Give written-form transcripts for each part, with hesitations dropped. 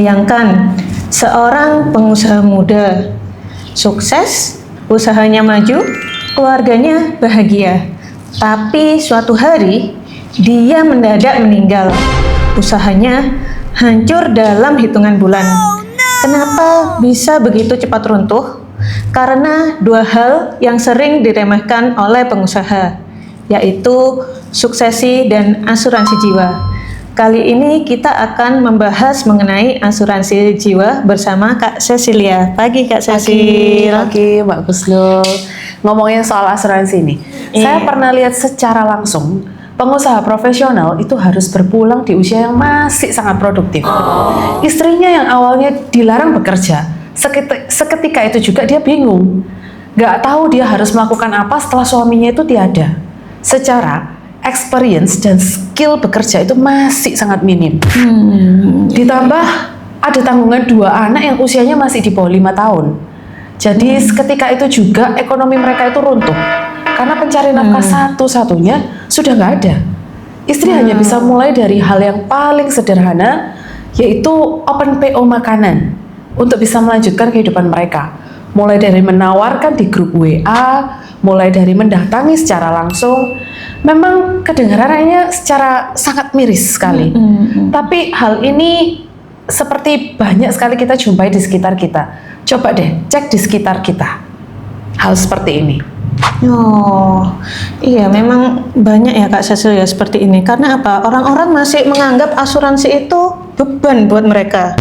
Bayangkan seorang pengusaha muda, sukses, usahanya maju, keluarganya bahagia. Tapi suatu hari dia mendadak meninggal. Usahanya hancur dalam hitungan bulan. Kenapa bisa begitu cepat runtuh? Karena dua hal yang sering diremehkan oleh pengusaha, yaitu suksesi dan asuransi jiwa. Kali ini kita akan membahas mengenai asuransi jiwa bersama Kak Cecilia. Pagi Kak Cecil. Pagi Mbak Gusnul. Ngomongin soal asuransi nih, saya pernah lihat secara langsung pengusaha profesional itu harus berpulang di usia yang masih sangat produktif. Istrinya yang awalnya dilarang bekerja, seketika itu juga dia bingung. Gak tahu dia harus melakukan apa setelah suaminya itu tiada. Secara experience dan skill bekerja itu masih sangat minim. Ditambah ada tanggungan dua anak yang usianya masih di bawah 5 tahun. Jadi seketika itu juga ekonomi mereka itu runtuh. Karena pencari nafkah satu-satunya sudah nggak ada. Istri hanya bisa mulai dari hal yang paling sederhana, yaitu open PO makanan untuk bisa melanjutkan kehidupan mereka. Mulai dari menawarkan di grup WA, mulai dari mendatangi secara langsung. Memang kedengarannya secara sangat miris sekali. Tapi hal ini seperti banyak sekali kita jumpai di sekitar kita. Coba deh cek di sekitar kita hal seperti ini. Oh, iya memang banyak ya Kak Cecil ya seperti ini. Karena apa? Orang-orang masih menganggap asuransi itu beban buat mereka.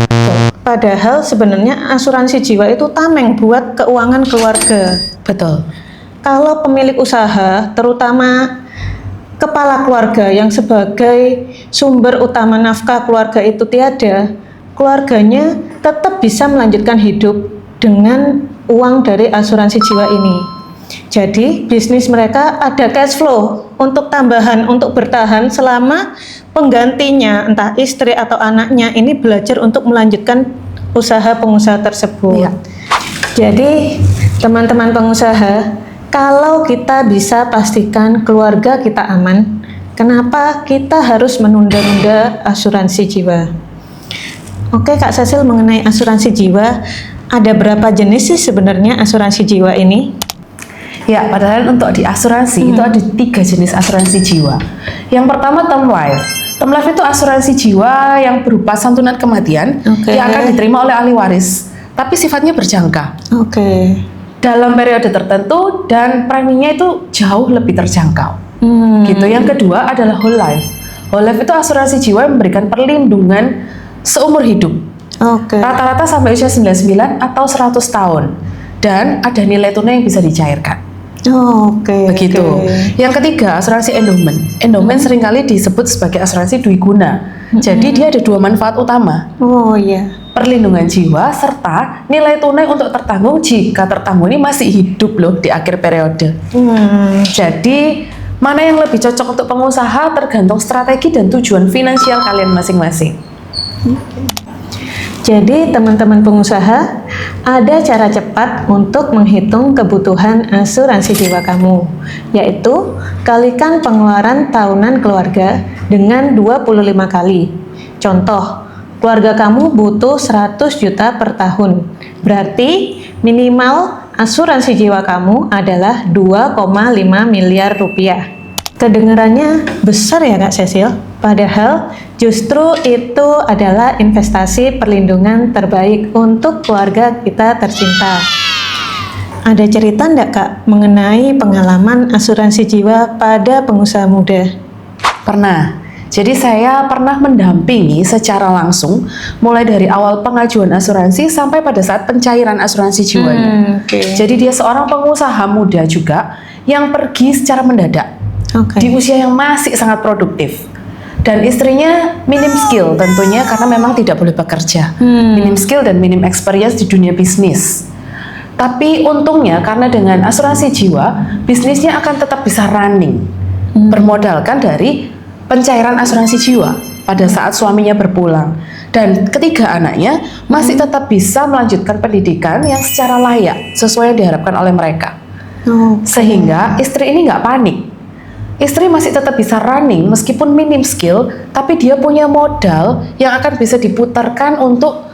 Padahal sebenarnya asuransi jiwa itu tameng buat keuangan keluarga. Betul. Kalau pemilik usaha, terutama kepala keluarga yang sebagai sumber utama nafkah keluarga itu tiada, keluarganya tetap bisa melanjutkan hidup dengan uang dari asuransi jiwa ini. Jadi bisnis mereka ada cash flow untuk tambahan, untuk bertahan selama penggantinya, entah istri atau anaknya ini belajar untuk melanjutkan usaha pengusaha tersebut. Iya. Jadi teman-teman pengusaha, kalau kita bisa pastikan keluarga kita aman, kenapa kita harus menunda-nunda asuransi jiwa? Oke Kak Cecil, mengenai asuransi jiwa, ada berapa jenis sih sebenarnya asuransi jiwa ini? Ya, padahal untuk di asuransi itu ada 3 jenis asuransi jiwa. Yang pertama term life. Term life itu asuransi jiwa yang berupa santunan kematian yang akan diterima oleh ahli waris, tapi sifatnya berjangka. Dalam periode tertentu dan preminya itu jauh lebih terjangkau. Gitu. Yang kedua adalah whole life. Whole life itu asuransi jiwa yang memberikan perlindungan seumur hidup. Rata-rata sampai usia 99 atau 100 tahun. Dan ada nilai tunai yang bisa dicairkan. Begitu. Yang ketiga, asuransi endowment. Endowment seringkali disebut sebagai asuransi dwiguna. Jadi dia ada 2 manfaat utama. Perlindungan jiwa serta nilai tunai untuk tertanggung jika tertanggung ini masih hidup loh di akhir periode. Jadi mana yang lebih cocok untuk pengusaha tergantung strategi dan tujuan finansial kalian masing-masing. Jadi teman-teman pengusaha, ada cara cepat untuk menghitung kebutuhan asuransi jiwa kamu, yaitu kalikan pengeluaran tahunan keluarga dengan 25 kali. Contoh, keluarga kamu butuh 100 juta per tahun, berarti minimal asuransi jiwa kamu adalah 2,5 miliar rupiah. Kedengarannya besar ya Kak Cecil, padahal justru itu adalah investasi perlindungan terbaik untuk keluarga kita tercinta. Ada cerita enggak Kak mengenai pengalaman asuransi jiwa pada pengusaha muda? Pernah. Jadi saya pernah mendampingi secara langsung mulai dari awal pengajuan asuransi sampai pada saat pencairan asuransi jiwanya. Jadi dia seorang pengusaha muda juga yang pergi secara mendadak. Di usia yang masih sangat produktif. Dan istrinya minim skill tentunya karena memang tidak boleh bekerja. Minim skill dan minim experience di dunia bisnis. Tapi untungnya karena dengan asuransi jiwa, bisnisnya akan tetap bisa running. Bermodalkan dari pencairan asuransi jiwa pada saat suaminya berpulang. Dan ketiga anaknya masih tetap bisa melanjutkan pendidikan yang secara layak sesuai yang diharapkan oleh mereka. Sehingga istri ini nggak panik. Istri masih tetap bisa running meskipun minim skill, tapi dia punya modal yang akan bisa diputarkan untuk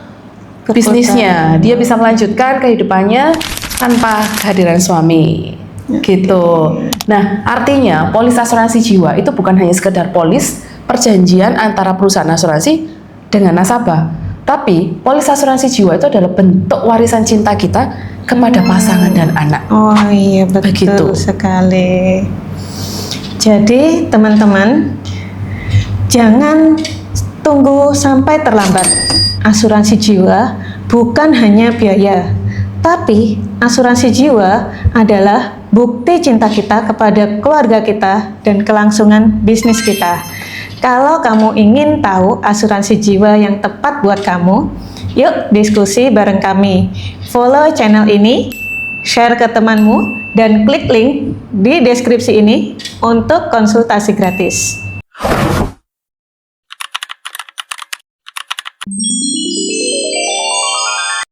bisnisnya. Dia bisa melanjutkan kehidupannya tanpa kehadiran suami. Gitu. Nah, artinya polis asuransi jiwa itu bukan hanya sekedar polis perjanjian antara perusahaan asuransi dengan nasabah, tapi polis asuransi jiwa itu adalah bentuk warisan cinta kita kepada pasangan dan anak. Oh iya, betul Begitu. sekali. Jadi teman-teman, jangan tunggu sampai terlambat. Asuransi jiwa bukan hanya biaya, tapi asuransi jiwa adalah bukti cinta kita kepada keluarga kita dan kelangsungan bisnis kita. Kalau kamu ingin tahu asuransi jiwa yang tepat buat kamu, yuk diskusi bareng kami. Follow channel ini, share ke temanmu, dan klik link di deskripsi ini untuk konsultasi gratis.